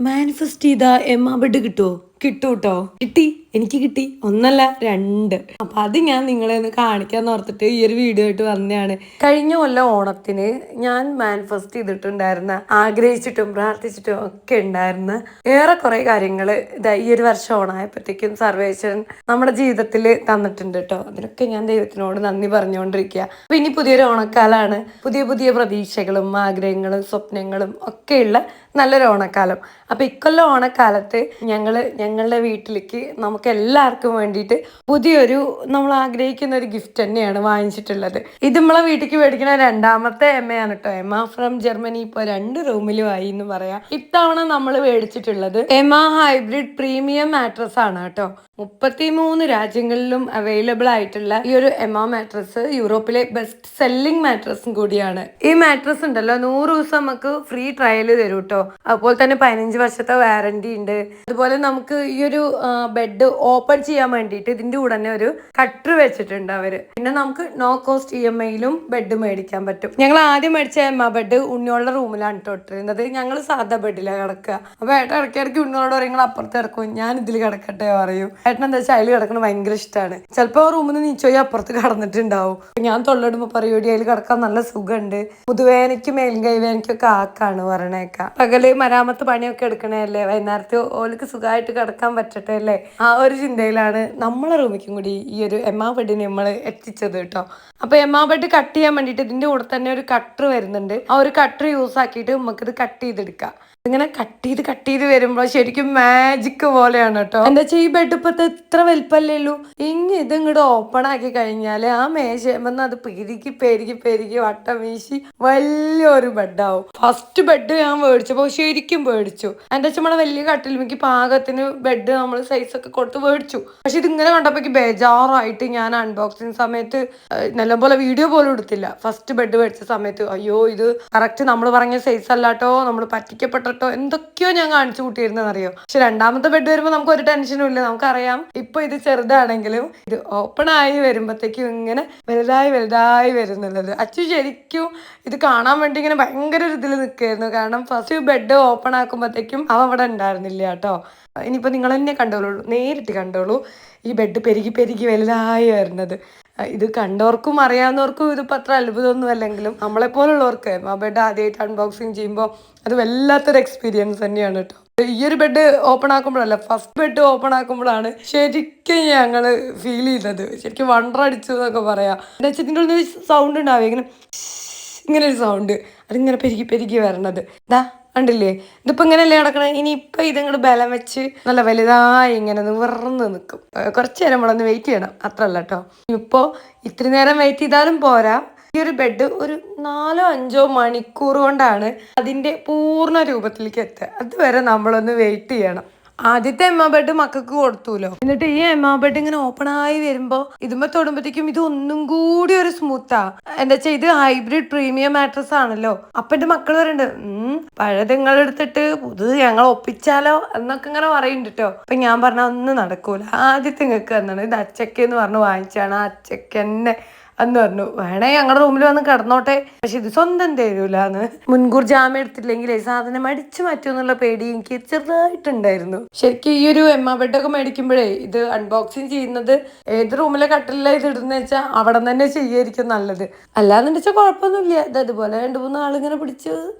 Manifest ചെയ്താ Emma bed കിട്ടുമോ? കിട്ടൂ കേട്ടോ. കിട്ടി, എനിക്ക് കിട്ടി. ഒന്നല്ല രണ്ട്. അപ്പൊ അത് ഞാൻ നിങ്ങളെ ഒന്ന് കാണിക്കാന്ന് ഓർത്തിട്ട് ഈ ഒരു വീഡിയോ ആയിട്ട് വന്നതാണ്. കഴിഞ്ഞ കൊല്ലം ഓണത്തിന് ഞാൻ മാനിഫെസ്റ്റ് ചെയ്തിട്ടുണ്ടായിരുന്ന, ആഗ്രഹിച്ചിട്ടും പ്രാർത്ഥിച്ചിട്ടും ഒക്കെ ഉണ്ടായിരുന്ന ഏറെ കുറെ കാര്യങ്ങള് ഈ ഒരു വർഷം ഓണായപ്പോഴത്തേക്കും സർവേശ്വരൻ നമ്മുടെ ജീവിതത്തിൽ തന്നിട്ടുണ്ട് കേട്ടോ. അതിനൊക്കെ ഞാൻ ദൈവത്തിനോട് നന്ദി പറഞ്ഞുകൊണ്ടിരിക്കുക. അപ്പൊ ഇനി പുതിയൊരു ഓണക്കാലാണ്. പുതിയ പുതിയ പ്രതീക്ഷകളും ആഗ്രഹങ്ങളും സ്വപ്നങ്ങളും ഒക്കെയുള്ള നല്ലൊരു ഓണക്കാലം. അപ്പൊ ഇക്കൊല്ലം ഓണക്കാലത്ത് ഞങ്ങളുടെ വീട്ടിലേക്ക് നമുക്ക് എല്ലാവർക്കും വേണ്ടിയിട്ട് പുതിയൊരു നമ്മൾ ആഗ്രഹിക്കുന്ന ഒരു ഗിഫ്റ്റ് തന്നെയാണ് വാങ്ങിച്ചിട്ടുള്ളത്. ഇത് നമ്മളെ വീട്ടിലേക്ക് മേടിക്കുന്ന രണ്ടാമത്തെ എമ്മയാണ് കേട്ടോ. Emma from Germany. ഇപ്പോൾ 2 റൂമിലും ആയി എന്ന് പറയാം. ഇത്തവണ നമ്മൾ മേടിച്ചിട്ടുള്ളത് എമ്മ ഹൈബ്രിഡ് പ്രീമിയം മാട്രസ് ആണ് കേട്ടോ. 33 രാജ്യങ്ങളിലും അവൈലബിൾ ആയിട്ടുള്ള ഈ ഒരു എമ്മ മാട്രസ് യൂറോപ്പിലെ ബെസ്റ്റ് സെല്ലിംഗ് മാട്രസും കൂടിയാണ്. ഈ മാട്രസ് ഉണ്ടല്ലോ 100 ദിവസം നമുക്ക് ഫ്രീ ട്രയൽ തരും കേട്ടോ. അതുപോലെ തന്നെ 15 വർഷത്തെ വാറന്റി ഉണ്ട്. അതുപോലെ നമുക്ക് ഈ ഒരു ബെഡ് ഓപ്പൺ ചെയ്യാൻ വേണ്ടിയിട്ട് ഇതിന്റെ കൂടെ തന്നെ ഒരു കട്ടർ വെച്ചിട്ടുണ്ട് അവര്. പിന്നെ നമുക്ക് നോ കോസ്റ്റ് EMI-യിലും ബെഡ് മേടിക്കാൻ പറ്റും. ഞങ്ങൾ ആദ്യം മേടിച്ച എമ്മ ബെഡ് ഉണ്ണിയോളുടെ റൂമിലാണ് ഇട്ടിരുന്നത്. ഞങ്ങൾ സാധാ ബെഡിലാണ് കിടക്കുക. അപ്പൊ ഏട്ടൻ ഇടയ്ക്കിടയ്ക്ക് ഉണ്ണിയോട് പറയും നിങ്ങൾ അപ്പുറത്ത് കിടക്കും, ഞാൻ ഇതിൽ കിടക്കട്ടെ പറയും. ഏട്ടൻ എന്താ വെച്ചാൽ അതിൽ കിടക്കുന്നത് ഭയങ്കര ഇഷ്ടമാണ്. ചിലപ്പോൾ റൂമിൽ നിന്ന് നീച്ചോയി അപ്പുറത്ത് കടന്നിട്ടുണ്ടാവും. ഞാൻ തൊള്ളിടുമ്പോൾ പറയൂടി അതിൽ കിടക്കാൻ നല്ല സുഖമുണ്ട്, മുതുവേനയ്ക്കും മേലും കൈവേനയ്ക്കൊക്കെ ആക്കാണ് പറയണേക്കാം. പകല് മരാമത്ത് പണിയൊക്കെ എടുക്കണല്ലേ, വൈകുന്നേരത്ത് ഓൾക്ക് സുഖമായിട്ട് കിടക്കാൻ പറ്റട്ടെ അല്ലേ, ആ ഒരു ചിന്തയിലാണ് നമ്മളെ റൂമിക്കും കൂടി ഈ ഒരു എമ്മ ബെഡിന് നമ്മൾ എത്തിച്ചത് കേട്ടോ. അപ്പൊ എമ്മ ബെഡ് കട്ട് ചെയ്യാൻ വേണ്ടിയിട്ട് ഇതിന്റെ കൂടെ തന്നെ ഒരു കട്ടർ വരുന്നുണ്ട്. ആ ഒരു കട്ടർ യൂസ് ആക്കിയിട്ട് നമുക്കിത് കട്ട് ചെയ്തെടുക്കാം. ഇങ്ങനെ കട്ട് ചെയ്ത് വരുമ്പോൾ ശരിക്കും മാജിക് പോലെയാണ് കേട്ടോ. എന്താ വെച്ചാൽ ഈ ബെഡ് ഇപ്പത്തെ ഇത്ര വലിപ്പല്ലേലൂ. ഇത് ഇങ്ങോട്ട് ഓപ്പൺ ആക്കി കഴിഞ്ഞാല് ആ മേശമെന്ന് അത് പെരുകി വട്ടം വീശി വലിയൊരു ബെഡാവും. ഫസ്റ്റ് ബെഡ് ഞാൻ മേടിച്ചപ്പോ ശരിക്കും പേടിച്ചു. എന്താ വെച്ചാൽ നമ്മളെ വലിയ കട്ടിൽ എനിക്ക് പാകത്തിന് ബെഡ് നമ്മൾ സൈസ് ഒക്കെ കൊടുത്ത് മേടിച്ചു. പക്ഷെ ഇതിങ്ങനെ കണ്ടപ്പോ ബേജാറായിട്ട് ഞാൻ അൺബോക്സിങ് സമയത്ത് നല്ലപോലെ വീഡിയോ പോലും എടുത്തില്ല. ഫസ്റ്റ് ബെഡ് മേടിച്ച സമയത്ത് അയ്യോ ഇത് കറക്റ്റ് നമ്മൾ പറഞ്ഞ സൈസ് അല്ലാട്ടോ, നമ്മൾ പറ്റിക്കപ്പെട്ടോ എന്തൊക്കെയോ ഞാൻ കാണിച്ചു കൂട്ടിയിരുന്നറിയോ. പക്ഷെ രണ്ടാമത്തെ ബെഡ് വരുമ്പോൾ നമുക്ക് ഒരു ടെൻഷനും ഇല്ല. നമുക്കറിയാം ഇപ്പൊ ഇത് ചെറുതാണെങ്കിലും ഇത് ഓപ്പൺ ആയി വരുമ്പോഴത്തേക്കും ഇങ്ങനെ വലുതായി വരുന്നുള്ളത്. അച്ചു ശരിക്കും ഇത് കാണാൻ വേണ്ടി ഇങ്ങനെ ഭയങ്കര ഒരു ഇതിൽ നിൽക്കായിരുന്നു. കാരണം ഫസ്റ്റ് ബെഡ് ഓപ്പൺ ആക്കുമ്പോഴത്തേക്കും അവ അവിടെ ഉണ്ടായിരുന്നില്ല കേട്ടോ. ഇനിയിപ്പോ നിങ്ങൾ തന്നെ നേരിട്ട് കണ്ടോളൂ ഈ ബെഡ് പെരുകി വലുതായി വരുന്നത്. ഇത് കണ്ടവർക്കും അറിയാവുന്നവർക്കും ഇതിപ്പോൾ അത്ര അത്ഭുതമൊന്നും അല്ലെങ്കിലും നമ്മളെപ്പോലുള്ളവർക്ക് ആ ബെഡ് ആദ്യമായിട്ട് അൺബോക്സിങ് ചെയ്യുമ്പോൾ അത് വല്ലാത്തൊരു എക്സ്പീരിയൻസ് തന്നെയാണ് കേട്ടോ. ഈ ഒരു ബെഡ് ഓപ്പൺ ആക്കുമ്പോഴല്ല, ഫസ്റ്റ് ബെഡ് ഓപ്പൺ ആക്കുമ്പോഴാണ് ശരിക്കും ഞങ്ങൾ ഫീൽ ചെയ്തത്. ശരിക്കും വണ്ടറടിച്ചു എന്നൊക്കെ പറയാം. എന്താ വെച്ചാൽ ഇതിൻ്റെ ഉള്ളിൽ സൗണ്ട് ഉണ്ടാവുക ഇങ്ങനെ ഒരു സൗണ്ട്, അതിങ്ങനെ പെരുകി വരണത്. കണ്ടില്ലേ, ഇതിപ്പോ ഇങ്ങനെയല്ലേ കിടക്കണേ. ഇനിയിപ്പൊ ഇതിങ്ങോട്ട് ബലം വെച്ച് നല്ല വലുതായി ഇങ്ങനെ നിവർന്ന് നിൽക്കും. കുറച്ചു നേരം നമ്മളൊന്ന് വെയിറ്റ് ചെയ്യണം, അത്രല്ല കേട്ടോ. ഇപ്പോ ഇത്തിരി നേരം വെയിറ്റ് ചെയ്താലും പോരാ. ഈ ഒരു ബെഡ് ഒരു 4-5 മണിക്കൂർ കൊണ്ടാണ് അതിന്റെ പൂർണ്ണ രൂപത്തിലേക്ക് എത്തുക. അതുവരെ നമ്മളൊന്ന് വെയിറ്റ് ചെയ്യണം. ആദ്യത്തെ എമ്മ ബെഡ് മക്കൾക്ക് കൊടുത്തൂലോ, എന്നിട്ട് ഈ എമ്മ ബെഡ് ഇങ്ങനെ ഓപ്പൺ ആയി വരുമ്പോ ഇതുമ്പോ തൊടുമ്പോഴത്തേക്കും ഇത് ഒന്നും കൂടി ഒരു സ്മൂത്താ. എന്താ വെച്ചാൽ ഇത് ഹൈബ്രിഡ് പ്രീമിയം മാട്രസ് ആണല്ലോ. അപ്പൊ എന്റെ മക്കൾ പറയുന്നുണ്ട് പഴയത് നിങ്ങൾ എടുത്തിട്ട് പുതിയത് ഞങ്ങൾ ഒപ്പിച്ചാലോ എന്നൊക്കെ ഇങ്ങനെ പറയുന്നുണ്ട് കേട്ടോ. അപ്പൊ ഞാൻ പറഞ്ഞ ഒന്നും നടക്കൂല, ആദ്യത്തെ നിങ്ങൾക്ക് തന്നാണ് ഇത് അച്ചക്കെന്ന് പറഞ്ഞ് വാങ്ങിച്ചാണ്. ആ അച്ചക്ക് തന്നെ എന്ന് പറഞ്ഞു, വേണേ ഞങ്ങളുടെ റൂമിൽ വന്ന് കിടന്നോട്ടെ, പക്ഷെ ഇത് സ്വന്തം തരൂലെന്ന്. മുൻകൂർ ജാമ്യം എടുത്തില്ലെങ്കിൽ സാധനം അടിച്ചു മാറ്റുമെന്നുള്ള പേടി എനിക്ക് ചെറുതായിട്ടുണ്ടായിരുന്നു. ശരിക്കും ഈ ഒരു എമ്മ ബെഡൊക്കെ മേടിക്കുമ്പോഴേ ഇത് അൺബോക്സിങ് ചെയ്യുന്നത് ഏത് റൂമിലെ കട്ടില ഇത് ഇടുന്ന വെച്ചാൽ അവിടെ തന്നെ ചെയ്യായിരിക്കും നല്ലത്. അല്ലാന്ന് വെച്ചാൽ കുഴപ്പമൊന്നുമില്ല. ഇത് അതുപോലെ 2-3 ആളിങ്ങനെ പിടിച്ച്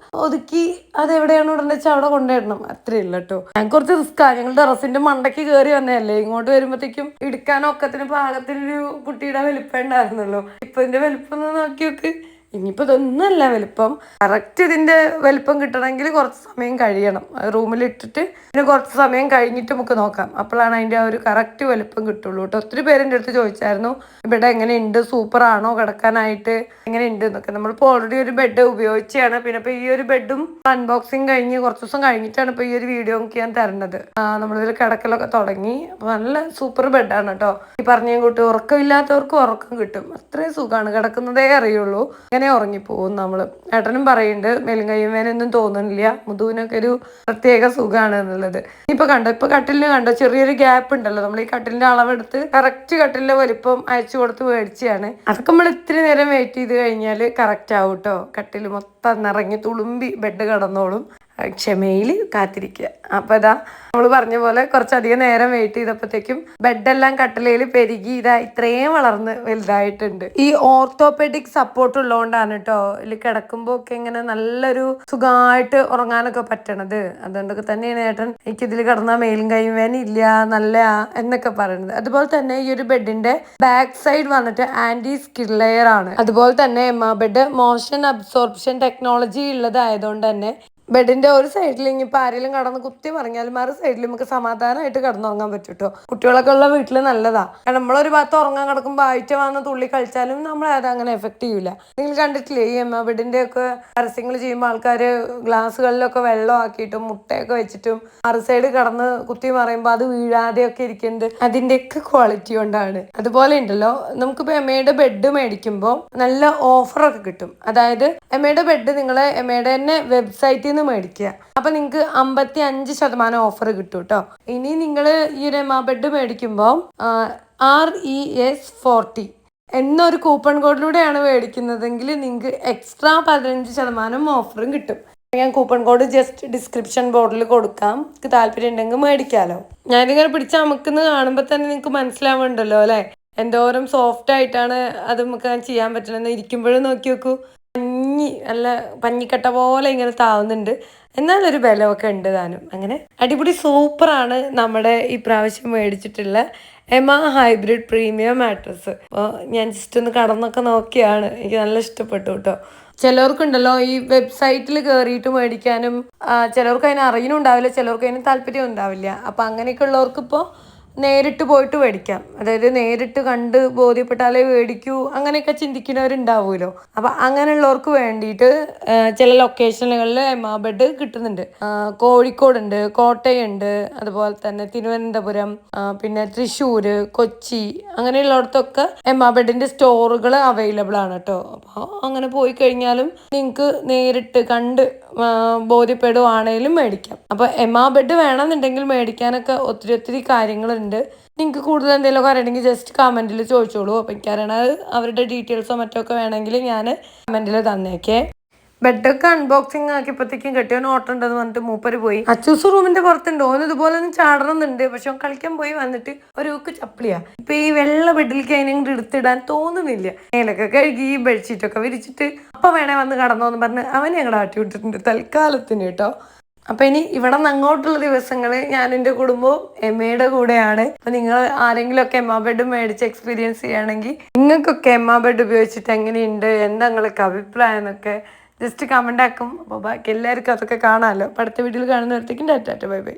ഒതുക്കി അതെവിടെയാണ് ഇടേണ്ടത് വെച്ചാൽ അവിടെ കൊണ്ടുവരണം, അത്രേ ഉള്ളൂ കേട്ടോ. ഞാൻ കുറച്ച് റിസ്ക്കാ. ഞങ്ങൾ ടെറസിന്റെ മണ്ടയ്ക്ക് കയറി വന്നതല്ലേ, ഇങ്ങോട്ട് വരുമ്പോഴത്തേക്കും എടുക്കാനോ ഒക്കത്തിന് പാകത്തിനൊരു കുട്ടിയുടെ വലിപ്പം ഉണ്ടായിരുന്നുള്ളൂ. ഇപ്പൊ ഇതിന്റെ വലിപ്പം ഒന്ന് നോക്കി നോക്ക്. ഇനിയിപ്പോ ഇതൊന്നുമല്ല വലിപ്പം. കറക്റ്റ് ഇതിന്റെ വലിപ്പം കിട്ടണമെങ്കിൽ കുറച്ച് സമയം കഴിയണം. റൂമിൽ ഇട്ടിട്ട് പിന്നെ കുറച്ച് സമയം കഴിഞ്ഞിട്ട് നമുക്ക് നോക്കാം. അപ്പോഴാണ് അതിന്റെ ആ ഒരു കറക്റ്റ് വലിപ്പം കിട്ടുള്ളൂ കേട്ടോ. ഒത്തിരി പേരെൻ്റെ അടുത്ത് ചോദിച്ചായിരുന്നു ഇവിടെ എങ്ങനെയുണ്ട്, സൂപ്പർ ആണോ കിടക്കാനായിട്ട്, എങ്ങനെയുണ്ട് എന്നൊക്കെ. നമ്മളിപ്പോൾ ഓൾറെഡി ഒരു ബെഡ് ഉപയോഗിച്ചാണ്. പിന്നെ ഇപ്പൊ ഈ ഒരു ബെഡും അൺബോക്സിങ് കഴിഞ്ഞ് കുറച്ച് ദിവസം കഴിഞ്ഞിട്ടാണ് ഇപ്പൊ ഈ ഒരു വീഡിയോ നമുക്ക് ഞാൻ തരുന്നത്. നമ്മളിതിൽ കിടക്കലൊക്കെ തുടങ്ങി. അപ്പൊ നല്ല സൂപ്പർ ബെഡാണ് കേട്ടോ. ഈ പറഞ്ഞ കൂട്ടി ഉറക്കമില്ലാത്തവർക്ക് ഉറക്കം കിട്ടും. അത്രയും സുഖമാണ്, കിടക്കുന്നതേ അറിയുള്ളൂ. അങ്ങനെ ഉറങ്ങിപ്പോവും നമ്മള്. ഏട്ടനും പറയുന്നുണ്ട് മേലും കയ്യും വേനൊന്നും തോന്നുന്നില്ല, മുതുവിനൊക്കെ ഒരു പ്രത്യേക സുഖമാണ് എന്നുള്ളത്. ഇപ്പൊ കട്ടിലിന് കണ്ടോ ചെറിയൊരു ഗ്യാപ്പ് ഉണ്ടല്ലോ. നമ്മൾ ഈ കട്ടിലിന്റെ അളവെടുത്ത് കറക്റ്റ് കട്ടിലിന്റെ വലിപ്പം അയച്ചു കൊടുത്ത് മേടിച്ചാണ്. അതൊക്കെ നമ്മൾ ഇത്തിരി നേരം വെയിറ്റ് ചെയ്ത് കഴിഞ്ഞാൽ കറക്റ്റ് ആവും കേട്ടോ. കട്ടിൽ മൊത്തം നിറങ്ങി തുളുമ്പി ബെഡ് കിടന്നോളും. ക്ഷമയിൽ കാത്തിരിക്കുക. അപ്പോൾ ഇതാ നമ്മൾ പറഞ്ഞ പോലെ കുറച്ചധികം നേരം വെയിറ്റ് ചെയ്തപ്പോഴത്തേക്കും ബെഡെല്ലാം കട്ടിലയിൽ പെരുകി ഇതാ ഇത്രയും വളർന്ന് വലുതായിട്ടുണ്ട്. ഈ ഓർത്തോപെഡിക് സപ്പോർട്ട് ഉള്ളതുകൊണ്ടാണ് കേട്ടോ ഇതിൽ കിടക്കുമ്പോൾ ഒക്കെ ഇങ്ങനെ നല്ലൊരു സുഖമായിട്ട് ഉറങ്ങാനൊക്കെ പറ്റണത്. അതുകൊണ്ടൊക്കെ തന്നെയാണ് ഏട്ടൻ എനിക്കിതിൽ കിടന്നാൽ മേലും കൈയും വേന ഇല്ല നല്ല എന്നൊക്കെ പറയുന്നത്. അതുപോലെ തന്നെ ഈ ഒരു ബെഡിന്റെ ബാക്ക് സൈഡ് വന്നിട്ട് ആന്റി സ്കിഡ് ലെയർ ആണ്. അതുപോലെ തന്നെ എമ്മ ബെഡ് മോഷൻ അബ്സോർപ്ഷൻ ടെക്നോളജി ഉള്ളതായതുകൊണ്ട് തന്നെ ബെഡിന്റെ ഒരു സൈഡിൽ ഇനിയിപ്പോൾ ആരെങ്കിലും കടന്ന് കുത്തി പറഞ്ഞാലും മറു സൈഡിൽ നമുക്ക് സമാധാനമായിട്ട് കിടന്നുറങ്ങാൻ പറ്റും കേട്ടോ. കുട്ടികളൊക്കെ ഉള്ള വീട്ടിൽ നല്ലതാ. കാരണം നമ്മളൊരു ഭാഗത്ത് ഉറങ്ങാൻ കിടക്കുമ്പോൾ ആഴ്ച വന്ന് തുള്ളി കളിച്ചാലും നമ്മളത് അങ്ങനെ എഫക്ട് ചെയ്യൂല. നിങ്ങൾ കണ്ടിട്ടില്ലേ ഈ എമ്മ ബെഡിന്റെ ഒക്കെ പരസ്യങ്ങൾ ചെയ്യുമ്പോൾ ആൾക്കാർ ഗ്ലാസ്സുകളിലൊക്കെ വെള്ളം ആക്കിയിട്ടും മുട്ടയൊക്കെ വെച്ചിട്ടും മറു സൈഡ് കിടന്ന് കുത്തി മറിയുമ്പോൾ അത് വീഴാതെയൊക്കെ ഇരിക്കുന്നത് അതിൻ്റെയൊക്കെ ക്വാളിറ്റി കൊണ്ടാണ്. അതുപോലെ ഉണ്ടല്ലോ നമുക്കിപ്പോൾ എമ്മയുടെ ബെഡ് മേടിക്കുമ്പോൾ നല്ല ഓഫറൊക്കെ കിട്ടും. അതായത് എമ്മയുടെ ബെഡ് നിങ്ങൾ എമ്മയുടെ തന്നെ വെബ്സൈറ്റിൽ നിന്ന് മേടിക്കുക. അപ്പൊ നിങ്ങൾക്ക് 55% ഓഫർ കിട്ടും കേട്ടോ. ഇനി നിങ്ങൾ ഈ ഒരു എമ്മ ബെഡ് മേടിക്കുമ്പോൾ RES40 എന്നൊരു കൂപ്പൺ കോഡിലൂടെയാണ് മേടിക്കുന്നതെങ്കിൽ നിങ്ങൾക്ക് എക്സ്ട്രാ 15% ഓഫറും കിട്ടും. ഞാൻ കൂപ്പൺ കോഡ് ജസ്റ്റ് ഡിസ്ക്രിപ്ഷൻ ബോർഡിൽ കൊടുക്കാം. നിങ്ങൾക്ക് താല്പര്യം ഉണ്ടെങ്കിൽ മേടിക്കാമല്ലോ. ഞാനിങ്ങനെ പിടിച്ച് അമുക്കുന്നത് കാണുമ്പോൾ തന്നെ നിങ്ങൾക്ക് മനസ്സിലാവുന്നുണ്ടല്ലോ അല്ലേ എന്തോരം സോഫ്റ്റ് ആയിട്ടാണ് അത് നമുക്ക് ചെയ്യാൻ പറ്റണമെന്ന്. ഇരിക്കുമ്പോഴും നോക്കി നോക്കൂ നല്ല പഞ്ഞിക്കട്ട പോലെ ഇങ്ങനെ താവുന്നുണ്ട്. എന്നാലൊരു ബലമൊക്കെ ഉണ്ട് താനും. അങ്ങനെ അടിപൊളി സൂപ്പറാണ് നമ്മുടെ ഈ പ്രാവശ്യം മേടിച്ചിട്ടുള്ള എമ ഹൈബ്രിഡ് പ്രീമിയം മാട്രസ്. അപ്പോൾ ഞാൻ ജസ്റ്റ് ഒന്ന് കടന്നൊക്കെ നോക്കിയാണ്, എനിക്ക് നല്ല ഇഷ്ടപ്പെട്ടു കേട്ടോ. ചിലവർക്കുണ്ടല്ലോ ഈ വെബ്സൈറ്റിൽ കയറിയിട്ട് മേടിക്കാനും ചിലർക്ക് അതിന് അറിയുന്നുണ്ടാവില്ല, ചിലർക്ക് അതിന് താല്പര്യം ഉണ്ടാവില്ല. അപ്പം അങ്ങനെയൊക്കെ ഉള്ളവർക്ക് ഇപ്പോൾ നേരിട്ട് പോയിട്ട് മേടിക്കാം. അതായത് നേരിട്ട് കണ്ട് ബോധ്യപ്പെട്ടാലേ മേടിക്കൂ അങ്ങനെയൊക്കെ ചിന്തിക്കുന്നവരുണ്ടാവുമല്ലോ. അപ്പം അങ്ങനെയുള്ളവർക്ക് വേണ്ടിയിട്ട് ചില ലൊക്കേഷനുകളിൽ എമ്മ ബെഡ് കിട്ടുന്നുണ്ട്. കോഴിക്കോടുണ്ട്, കോട്ടയുണ്ട്, അതുപോലെ തന്നെ തിരുവനന്തപുരം, പിന്നെ തൃശ്ശൂർ, കൊച്ചി അങ്ങനെയുള്ളിടത്തൊക്കെ എമ്മ ബെഡിന്റെ സ്റ്റോറുകൾ അവൈലബിൾ ആണ് കേട്ടോ. അപ്പോൾ അങ്ങനെ പോയി കഴിഞ്ഞാലും നിങ്ങൾക്ക് നേരിട്ട് കണ്ട് ബോധ്യപ്പെടുവാണേലും മേടിക്കാം. അപ്പോൾ എമ്മ ബെഡ് വേണമെന്നുണ്ടെങ്കിൽ മേടിക്കാനൊക്കെ ഒത്തിരി കാര്യങ്ങളുണ്ട്. നിങ്ങൾക്ക് കൂടുതൽ എന്തെങ്കിലുമൊക്കെ അറിയണമെങ്കിൽ ജസ്റ്റ് കമൻറ്റിൽ ചോദിച്ചോളൂ. അപ്പോൾ എനിക്കറിയണത് അവരുടെ ഡീറ്റെയിൽസോ മറ്റോ ഒക്കെ വേണമെങ്കിൽ ഞാൻ കമൻറ്റിൽ തന്നേക്കേ. ബെഡൊക്കെ അൺബോക്സിങ് ആക്കിയപ്പോഴത്തേക്കും കെട്ടിയോൻ ഓട്ടമുണ്ടെന്ന് പറഞ്ഞിട്ട് മൂപ്പര് പോയി. അച്ചൂസ് റൂമിന്റെ പുറത്തുണ്ട്. ഓന് ഇതുപോലെ ഒന്നും ചാടണമെന്നുണ്ട്, പക്ഷെ ഓൻ കളിക്കാൻ പോയി വന്നിട്ട് ഒരു ചപ്പിളിയാ. ഇപ്പൊ ഈ വെള്ള ബെഡിലേക്ക് അതിനെ എടുത്തിടാൻ തോന്നുന്നില്ല. മേലൊക്കെ കഴുകി ബെഡ്ഷീറ്റൊക്കെ വിരിച്ചിട്ട് അപ്പൊ വേണേ വന്ന് കടന്നോന്ന് പറഞ്ഞ് അവനെ ഞങ്ങൾ ആട്ടി വിട്ടിട്ടുണ്ട് തൽക്കാലത്തിന് കേട്ടോ. അപ്പൊ ഇനി ഇവിടെ നിന്ന് അങ്ങോട്ടുള്ള ദിവസങ്ങൾ ഞാൻ എൻ്റെ കുടുംബവും എമ്മയുടെ കൂടെയാണ്. അപ്പൊ നിങ്ങൾ ആരെങ്കിലും ഒക്കെ എമ്മ ബെഡ് മേടിച്ച് എക്സ്പീരിയൻസ് ചെയ്യുകയാണെങ്കിൽ നിങ്ങൾക്കൊക്കെ എമ്മ ബെഡ് ഉപയോഗിച്ചിട്ട് എങ്ങനെയുണ്ട്, എന്താ നിങ്ങൾക്ക് അഭിപ്രായം എന്നൊക്കെ ജസ്റ്റ് കമൻ്റ് ആക്കും. അപ്പോൾ ബാക്കി എല്ലാവർക്കും അതൊക്കെ കാണാമല്ലോ. അപ്പോൾ അടുത്ത വീഡിയോയിൽ കാണുന്നവരത്തേക്കും ടാറ്റ ബൈ ബൈ.